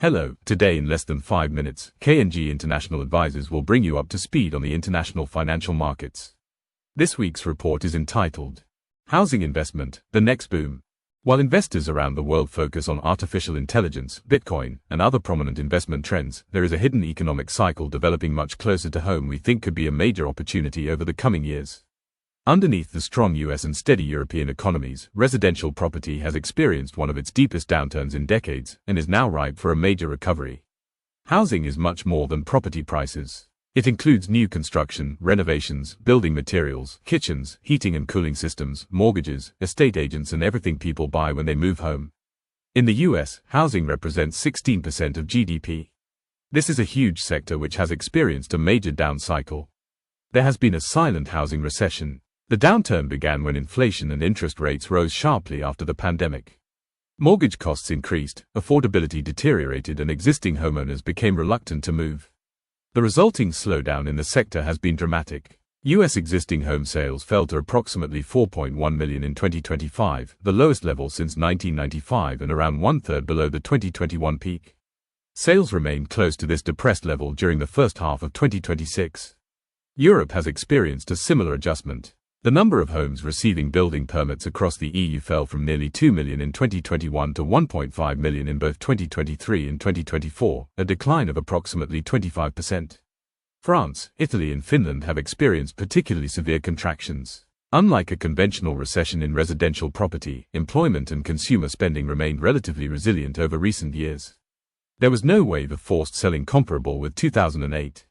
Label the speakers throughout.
Speaker 1: Hello, today in less than 5 minutes, K&G International Advisors will bring you up to speed on the international financial markets. This week's report is entitled, Housing Investment, the Next Boom. While investors around the world focus on artificial intelligence, Bitcoin, and other prominent investment trends, there is a hidden economic cycle developing much closer to home we think could be a major opportunity over the coming years. Underneath the strong US and steady European economies, residential property has experienced one of its deepest downturns in decades and is now ripe for a major recovery. Housing is much more than property prices. It includes new construction, renovations, building materials, kitchens, heating and cooling systems, mortgages, estate agents and everything people buy when they move home. In the US, housing represents 16% of GDP. This is a huge sector which has experienced a major down cycle. There has been a silent housing recession. The downturn began when inflation and interest rates rose sharply after the pandemic. Mortgage costs increased, affordability deteriorated and existing homeowners became reluctant to move. The resulting slowdown in the sector has been dramatic. US existing home sales fell to approximately 4.1 million in 2025, the lowest level since 1995 and around one-third below the 2021 peak. Sales remained close to this depressed level during the first half of 2026. Europe has experienced a similar adjustment. The number of homes receiving building permits across the EU fell from nearly 2 million in 2021 to 1.5 million in both 2023 and 2024, a decline of approximately 25%. France, Italy and Finland have experienced particularly severe contractions. Unlike a conventional recession in residential property, employment and consumer spending remained relatively resilient over recent years. There was no wave of forced selling comparable with 2008.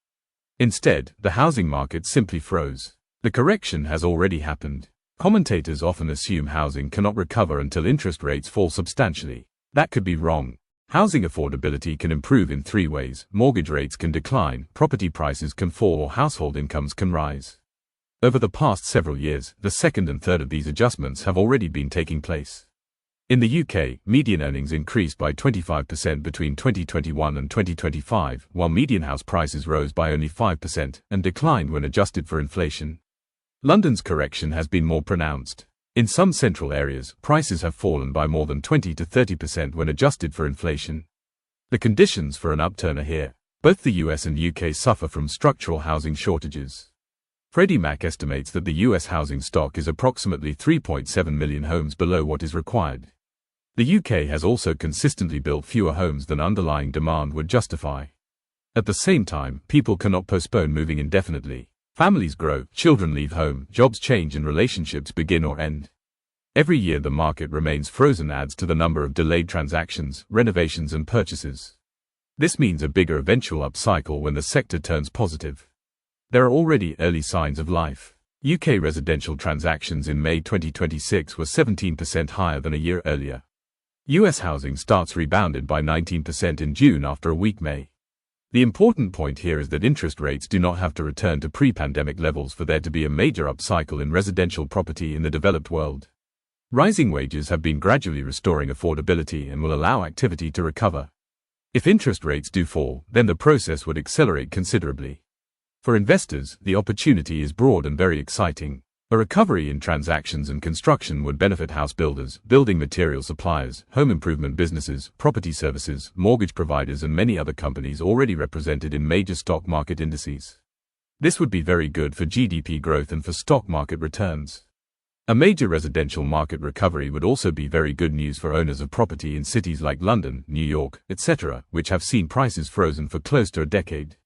Speaker 1: Instead, the housing market simply froze. The correction has already happened. Commentators often assume housing cannot recover until interest rates fall substantially. That could be wrong. Housing affordability can improve in three ways: mortgage rates can decline, property prices can fall, or household incomes can rise. Over the past several years, the second and third of these adjustments have already been taking place. In the UK, median earnings increased by 25% between 2021 and 2025, while median house prices rose by only 5% and declined when adjusted for inflation. London's correction has been more pronounced. In some central areas, prices have fallen by more than 20 to 30% when adjusted for inflation. The conditions for an upturn are here. Both the US and UK suffer from structural housing shortages. Freddie Mac estimates that the US housing stock is approximately 3.7 million homes below what is required. The UK has also consistently built fewer homes than underlying demand would justify. At the same time, people cannot postpone moving indefinitely. Families grow, children leave home, jobs change and relationships begin or end. Every year the market remains frozen adds to the number of delayed transactions, renovations and purchases. This means a bigger eventual upcycle when the sector turns positive. There are already early signs of life. UK residential transactions in May 2026 were 17% higher than a year earlier. US housing starts rebounded by 19% in June after a weak May. The important point here is that interest rates do not have to return to pre-pandemic levels for there to be a major upcycle in residential property in the developed world. Rising wages have been gradually restoring affordability and will allow activity to recover. If interest rates do fall, then the process would accelerate considerably. For investors, the opportunity is broad and very exciting. A recovery in transactions and construction would benefit house builders, building material suppliers, home improvement businesses, property services, mortgage providers and many other companies already represented in major stock market indices. This would be very good for GDP growth and for stock market returns. A major residential market recovery would also be very good news for owners of property in cities like London, New York, etc., which have seen prices frozen for close to a decade.